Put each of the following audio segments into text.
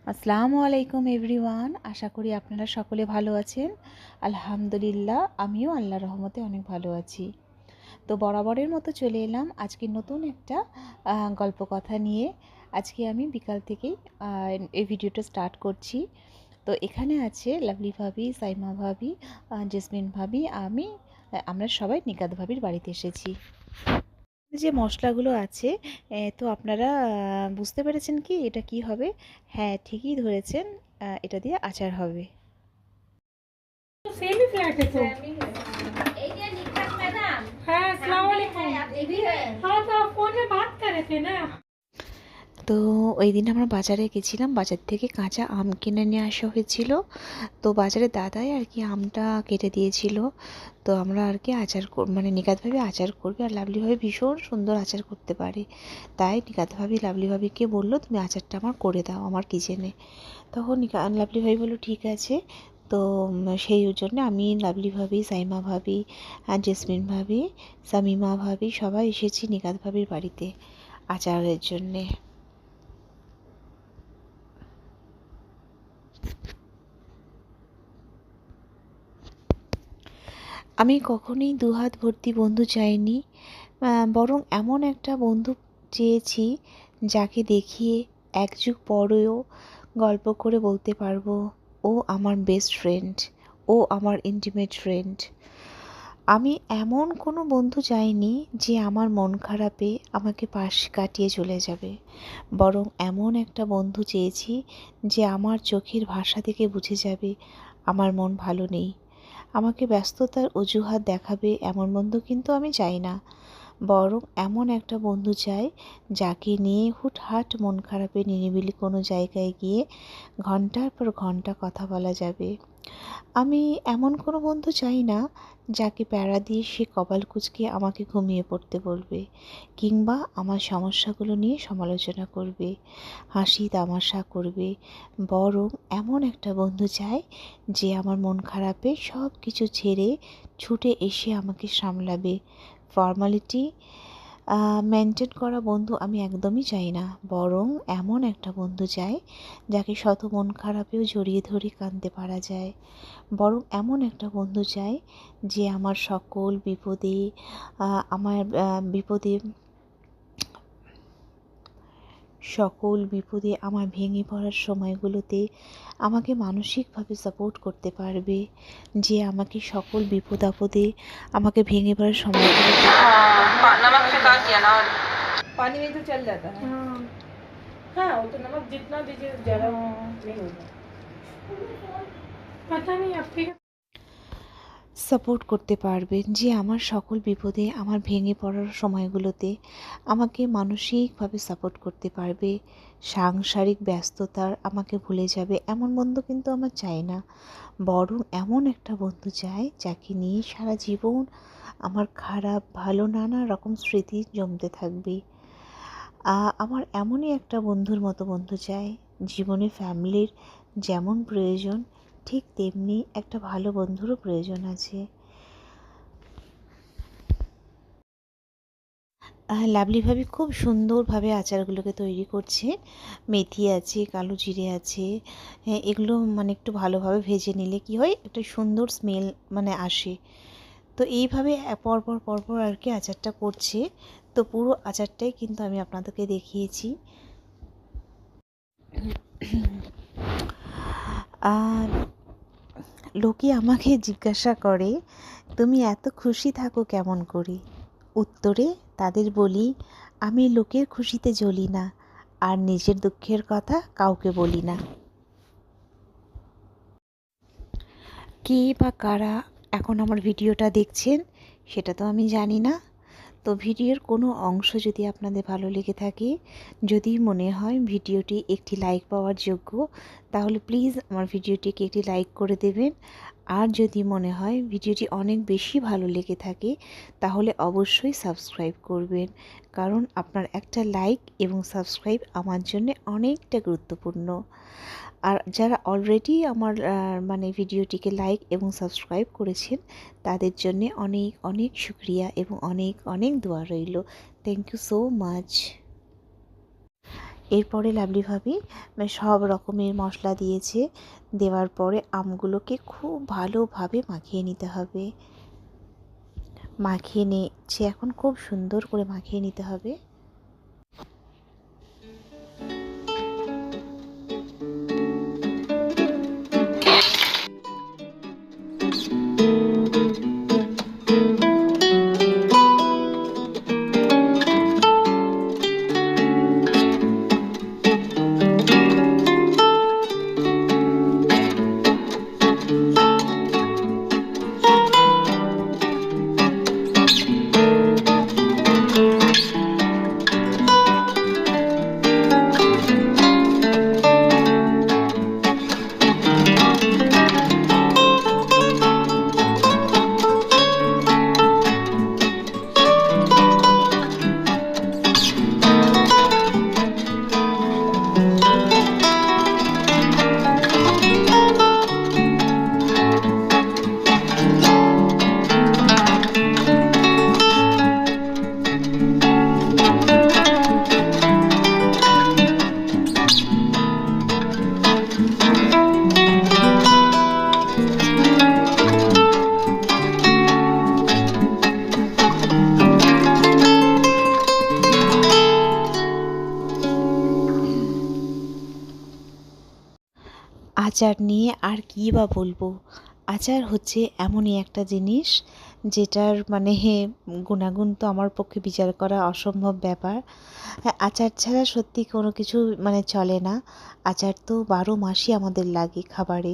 আসসালামু আলাইকুম এভরিওয়ান, আশা করি আপনারা সকলে ভালো আছেন। আলহামদুলিল্লাহ, আমিও আল্লাহর রহমতে অনেক ভালো আছি। তো বরাবরের মতো চলে এলাম আজকে নতুন একটা গল্প কথা নিয়ে। আজকে আমি বিকাল থেকেই এই ভিডিওটা স্টার্ট করছি। তো এখানে আছে লাভলি ভাবি, সাইমা ভাবি, জেসমিন ভাবি, আমরা সবাই নিকাত ভাবির বাড়িতে এসেছি। যে মশলাগুলো আছে, তো আপনারা বুঝতে পেরেছেন কি এটা কি হবে? হ্যাঁ, ঠিকই ধরেছেন, এটা দিয়ে আচার হবে। सेम ही फ्लैट है तो हाँ अस्सलाम वालेकुम। हाँ तो आप फोन में बात कर रहे थे ना। তো ওই দিন আমরা বাজারে গেছিলাম, বাজার থেকে কাঁচা আম কিনে নিয়ে আসা হয়েছিল। তো বাজারে দাদাই আর কি আমটা কেটে দিয়েছিল। তো আমরা আর কি মানে নিকাত ভাবি আচার করবে, আর লাভলি ভাবি ভীষণ সুন্দর আচার করতে পারে। তাই নিকাত ভাবি লাভলি ভাবিকে বললো, তুমি আচারটা আমার করে দাও আমার কিচেনে। তখন লাভলি ভাবি বললো ঠিক আছে। তো সেই জন্য আমি, লাভলি ভাবি, সাইমা ভাবি, আর জেসমিন ভাবি, সামিমা ভাবি সবাই এসেছি নিকাত ভাবির বাড়িতে আচারের জন্যে। আমি কখনোই দুহাত ভর্তি বন্ধু চাইনি, বরং এমন একটা বন্ধু চেয়েছি যাকে দেখিয়ে এক যুগ পরেও গল্প করে বলতে পারবো, ও আমার বেস্ট ফ্রেন্ড, ও আমার ইন্টিমেট ফ্রেন্ড। আমি এমন কোনো বন্ধু চাইনি যে আমার মন খারাপে আমাকে পাশ কাটিয়ে চলে যাবে, বরং এমন একটা বন্ধু চেয়েছি যে আমার চোখের ভাষা থেকে বুঝে যাবে আমার মন ভালো নেই। আমাকে ব্যস্ততার অজুহাত দেখাবে এমন বন্ধু কিন্তু আমি চাই না, বরং এমন একটা বন্ধু চাই যাকে নিয়ে হুটহাট মন খারাপে নিরিবিলি কোনো জায়গায় গিয়ে ঘন্টার পর ঘন্টা কথা বলা যাবে। আমি এমন কোনো বন্ধু চাই না যাকে প্যারা দিয়ে সে কপাল কুঁচকে আমাকে ঘুমিয়ে পড়তে বলবে, কিংবা আমার সমস্যাগুলো নিয়ে সমালোচনা করবে, হাসি তামাশা করবে। বরং এমন একটা বন্ধু চাই যে আমার মন খারাপে সব কিছু ছেড়ে ছুটে এসে আমাকে সামলাবে। ফর্মালিটি মেনটেন করা বন্ধু আমি একদমই চাই না, বরং এমন একটা বন্ধু চাই যাকে শত মন খারাপেও জড়িয়ে ধরে কাঁদতে পারা যায়। বরং এমন একটা বন্ধু চাই যে আমার সকল বিপদে, আমার বিপদে আমার ভেঙে পড়ার সময়গুলোতে আমাকে মানসিকভাবে সাপোর্ট করতে পারবে, যে আমাকে সকল বিপদ আপদে আমাকে ভেঙে পড়ার সময়গুলোতে नमक से कहा किया ना। पानी में तो चल जाता है। हाँ हाँ वो तो नमक जितना दीजिए ज़्यादा नहीं होगा। पता नहीं आपके সাপোর্ট করতে পারবেন, যে আমার সকল বিপদে, আমার ভেঙে পড়ার সময়গুলোতে আমাকে মানসিকভাবে সাপোর্ট করতে পারবে। সাংসারিক ব্যস্ততার আমাকে ভুলে যাবে এমন বন্ধু কিন্তু আমার চাই না, বরং এমন একটা বন্ধু চাই যাকে নিয়ে সারা জীবন আমার খারাপ ভালো নানা রকম স্মৃতি জমতে থাকবে। আমার এমনই একটা বন্ধুর মতো বন্ধু চাই। জীবনে ফ্যামিলির যেমন প্রয়োজন, ঠিক তেমনি একটা ভালো বন্ধুরও প্রয়োজন আছে। লাভলি ভাবি খুব সুন্দরভাবে আচারগুলোকে তৈরি করছে। মেথি আছে, কালো জিরে আছে, হ্যাঁ এগুলো মানে একটু ভালোভাবে ভেজে নিলে কি হয়, একটা সুন্দর স্মেল মানে আসে। তো এইভাবে পরপর পরপর আর কি আচারটা করছে। তো পুরো আচারটাই কিন্তু আমি আপনাদেরকে দেখিয়েছি। আর লোকে আমাকে জিজ্ঞাসা করে, তুমি এত খুশি থাকো কেমন করে? উত্তরে তাদের বলি, আমি লোকের খুশিতে জ্বলি না, আর নিজের দুঃখের কথা কাউকে বলি না। কে বা কারা এখন আমার ভিডিওটা দেখছেন সেটা তো আমি জানি না। তো ভিডিওর কোনো অংশ যদি আপনাদের ভালো লেগে থাকে, যদি মনে হয় ভিডিওটি একটি লাইক পাওয়ার যোগ্য, তাহলে প্লিজ আমার ভিডিওটিকে একটি লাইক করে দেবেন। আর যদি মনে হয় ভিডিওটি অনেক বেশি ভালো লেগে থাকে, তাহলে অবশ্যই সাবস্ক্রাইব করবেন, কারণ আপনার একটা লাইক এবং সাবস্ক্রাইব আমার জন্য অনেকটা গুরুত্বপূর্ণ। আর যারা অলরেডি আমার মানে ভিডিওটিকে লাইক এবং সাবস্ক্রাইব করেছেন, তাদের জন্যে অনেক অনেক শুক্রিয়া এবং অনেক অনেক দোয়া রইল। Thank you so much. এরপরে লাভলি ভাবি সব রকমের মশলা দিয়েছে। দেওয়ার পরে আমগুলোকে খুব ভালোভাবে মাখিয়ে নিতে হবে। মাখিয়ে নিচ্ছে, এখন খুব সুন্দর করে মাখিয়ে নিতে হবে। আচার নিয়ে আর কী বা বলবো। আচার হচ্ছে এমনই একটা জিনিস যেটার মানে গুণাগুণ তো আমার পক্ষে বিচার করা অসম্ভব ব্যাপার। হ্যাঁ, আচার ছাড়া সত্যি কোনো কিছু মানে চলে না। আচার তো 12 মাসই আমাদের লাগে খাবারে।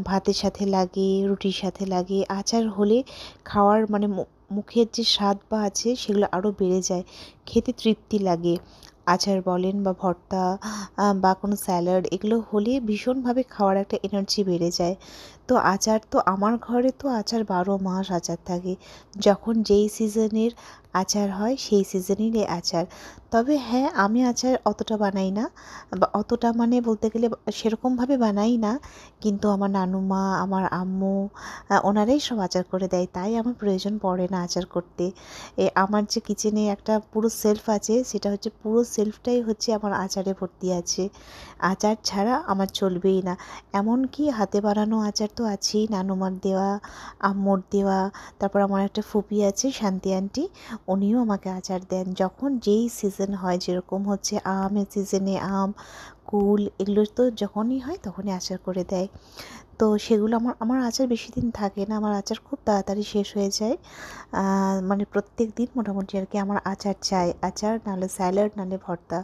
ভাতের সাথে লাগে, রুটির সাথে লাগে। আচার হলে খাওয়ার মানে মুখের যে স্বাদ বা আছে সেগুলো আরও বেড়ে যায়, খেতে তৃপ্তি লাগে। আচার বলেন বা ভর্তা বা কোনো স্যালাড, এগুলো হলে ভীষণভাবে খাওয়ার একটা এনার্জি বেড়ে যায়। তো আচার তো আমার ঘরে তো আচার 12 মাস আচার থাকে। যখন যেই সিজনের আচার হয় সেই সিজনেরই আচার। তবে হ্যাঁ, আমি আচার অতটা বানাই না, বা অতটা মানে বলতে গেলে সেরকমভাবে বানাই না। কিন্তু আমার নানুমা, আমার আম্মু ওনারাই সব আচার করে দেয়, তাই আমার প্রয়োজন পড়ে না আচার করতে। আমার যে কিচেনে একটা পুরো সেলফ আছে, সেটা হচ্ছে পুরো সেলফটাই হচ্ছে আমার আচারে ভর্তি আছে। আচার ছাড়া আমার চলবেই না। এমনকি হাতে বানানো আচার তো আছেই, নানুমার দেওয়া, আম্মুর দেওয়া। তারপর আমার একটা ফুপি আছে শান্তি আন্টি, উনিও আমাকে আচার দেন যখন যেই সিজন হয়। যেরকম হচ্ছে আমের সিজনে আম, কুল, এগুলো তো যখনই হয় তখনই আচার করে দেয়। তো সেগুলো আমার আচার বেশি দিন থাকে না, আমার আচার খুব তাড়াতাড়ি শেষ হয়ে যায়। মানে প্রত্যেক দিন মোটামুটি আর কি আমার আচার চাই। আচার নাহলে স্যালাড নাহলে ভর্তা,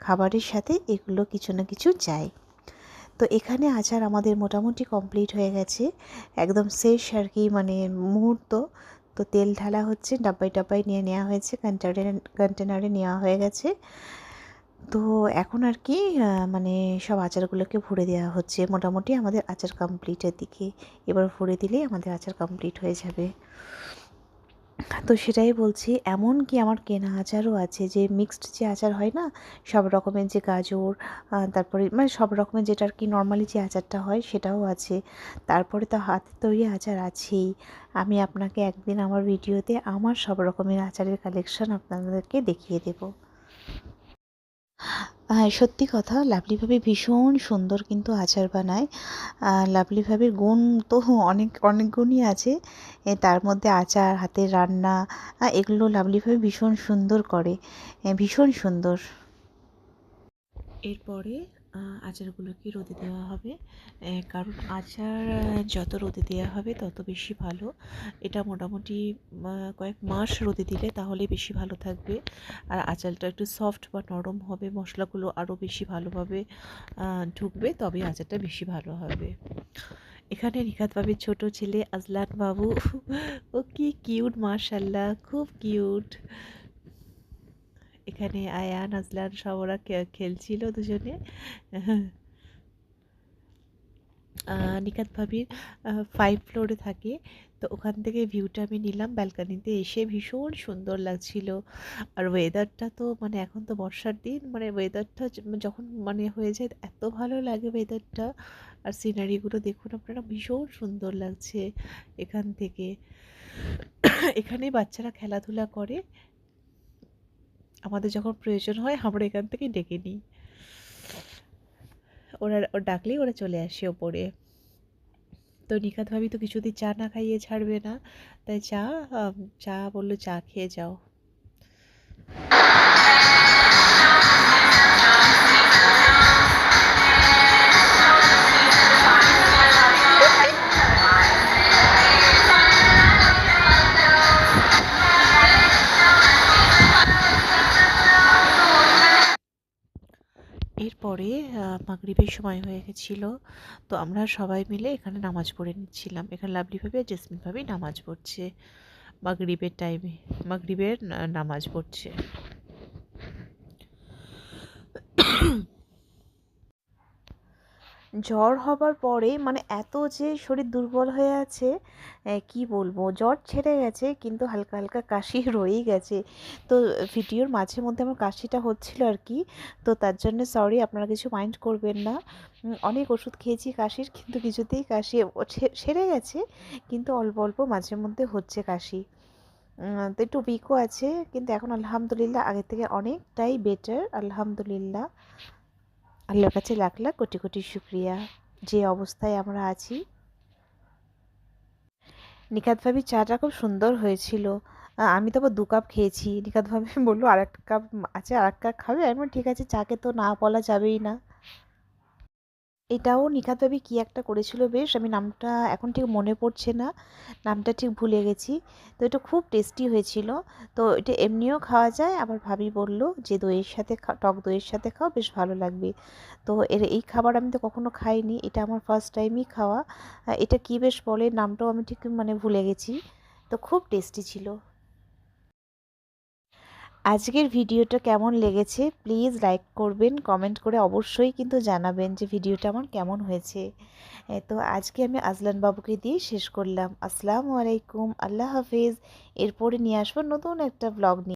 খাবারের সাথে এগুলো কিছু না কিছু চাই। তো এখানে আচার আমাদের মোটামুটি কমপ্লিট হয়ে গেছে, একদম শেষ আর কি মানে মুহূর্ত। তো তেল ঢালা হচ্ছে, ডাব্বায় ডাব্বায় নিয়ে নেওয়া হয়েছে, কন্টেনারে নেওয়া হয়ে গেছে। তো এখন আর কি মানে সব আচারগুলোকে ভরে দেওয়া হচ্ছে। মোটামুটি আমাদের আচার কমপ্লিটের দিকে, এবার ভরে দিলেই আমাদের আচার কমপ্লিট হয়ে যাবে। তো সেটাই বলছি, এমন কি আমার কেনা আচারও আছে, যে মিক্সড যে আচার হয় না, সব রকমের যে গাজর, তারপরে মানে সব রকমের যেটা আর কি নর্মালি যে আচারটা হয় সেটাও আছে। তারপরে তো হাতের তৈরি আচার আছেই। আমি আপনাকে একদিন আমার ভিডিওতে আমার সব রকমের আচারের কালেকশন আপনাদেরকে দেখিয়ে দেবো। হ্যাঁ, সত্যি কথা, লাভলি ভাবি ভীষণ সুন্দর কিন্তু আচার বানায়। লাভলি ভাবির গুণ তো অনেক অনেক গুণই আছে। তার মধ্যে আচার, হাতের রান্না, এগুলো লাভলি ভাবি ভীষণ সুন্দর করে, ভীষণ সুন্দর। এরপরে আচারগুলোকে রোদে দেওয়া হবে, কারণ আচার যত রোদে দেওয়া হবে তত বেশি ভালো। এটা মোটামুটি কয়েক মাস রোদে দিলে তাহলে বেশি ভালো থাকবে। আর আচারটা একটু সফট বা নরম হবে, মশলাগুলো আরও বেশি ভালোভাবে ঢুকবে, তবে আচারটা বেশি ভালো হবে। এখানে রিকাত বাবির ছোট ছেলে আজলান বাবু, ও কি কিউট, মাশাল্লাহ খুব কিউট। এখানে আয়ান, আজলান সব ওরা খেলছিল দুজনে। নিকাত ভাবির 5 ফ্লোরে থাকে, তো ওখান থেকে ভিউটা আমি নিলাম ব্যালকানিতে এসে, ভীষণ সুন্দর লাগছিল। আর ওয়েদারটা তো মানে এখন তো বর্ষার দিন, মানে ওয়েদারটা যখন মানে হয়ে যায় এত ভালো লাগে ওয়েদারটা। আর সিনারিগুলো দেখুন আপনারা, ভীষণ সুন্দর লাগছে এখান থেকে। এখানেই বাচ্চারা খেলাধুলা করে, আমাদের যখন প্রয়োজন হয় আমরা এখান থেকে ডেকে নিই। ওরা ডাকলেই ওরা চলে আসে ওপরে। তো নিখাত ভাবি তো কিছুতেই চা না খাইয়ে ছাড়বে না, তাই চা বললো চা খেয়ে যাও। এরপরে মাগরিবের সময় হয়ে গেছিলো, তো আমরা সবাই মিলে এখানে নামাজ পড়ে নিচ্ছিলাম। এখানে লাভলি ভাবি আর জেসমিন ভাবি নামাজ পড়ছে মাগরিবের টাইমে, মাগরিবের নামাজ পড়ছে। জ্বর হবার পরে মানে এত যে শরীর দুর্বল হয়ে আছে, কি বলবো, জ্বর ছেড়ে গেছে কিন্তু হালকা হালকা কাশি রয়েই গেছে। তো ভিডিওর মাঝে মধ্যে আমার কাশিটা হচ্ছিল আর কি, তো তার জন্য সরি, আপনারা কিছু মাইন্ড করবেন না। অনেক ওষুধ খেয়েছি কাশির, কিন্তু কিছুতেই কাশি সেরে গেছে, কিন্তু অল্প অল্প মাঝে মধ্যে হচ্ছে কাশি। তো একটু উইকও আছে, কিন্তু এখন আলহামদুলিল্লাহ আগের থেকে অনেকটাই বেটার, আলহামদুলিল্লাহ। আল্লাহর কাছে লাখ লাখ কোটি কোটি শুক্রিয়া যে অবস্থায় আমরা আছি। নিখাত ভাবি চাটা খুব সুন্দর হয়েছিল। আমি তো আবার 2 কাপ খেয়েছি। নিখাত ভাবি বললো আর একটা কাপ আছে, আর এক কাপ খাবে? আমি বললাম ঠিক আছে, চাকে তো না বলা যাবেই না। এটাও নিখাত ভাবি কী একটা করেছিল বেশ, আমি নামটা এখন ঠিক মনে পড়ছে না, নামটা ঠিক ভুলে গেছি। তো এটা খুব টেস্টি হয়েছিল। তো এটা এমনিও খাওয়া যায়, আবার ভাবি বলল যে দইয়ের সাথে টক দইয়ের সাথে খাও, বেশ ভালো লাগবে। তো এই খাবার আমি তো কখনো খাইনি, এটা আমার ফার্স্ট টাইমই খাওয়া। এটা কী বেশ বলে, নামটাও আমি ঠিক মানে ভুলে গেছি। তো খুব টেস্টি ছিল। আজকের ভিডিওটা কেমন লেগেছে প্লিজ লাইক করবেন, কমেন্ট করে অবশ্যই কিন্তু জানাবেন যে ভিডিওটা আমার কেমন হয়েছে। তো আজকে আমি আজলান বাবুকে দিয়ে শেষ করলাম। আসসালামু আলাইকুম, আল্লাহ হাফেজ। এরপরে নিয়ে আসবো নতুন একটা ব্লগ নিয়ে।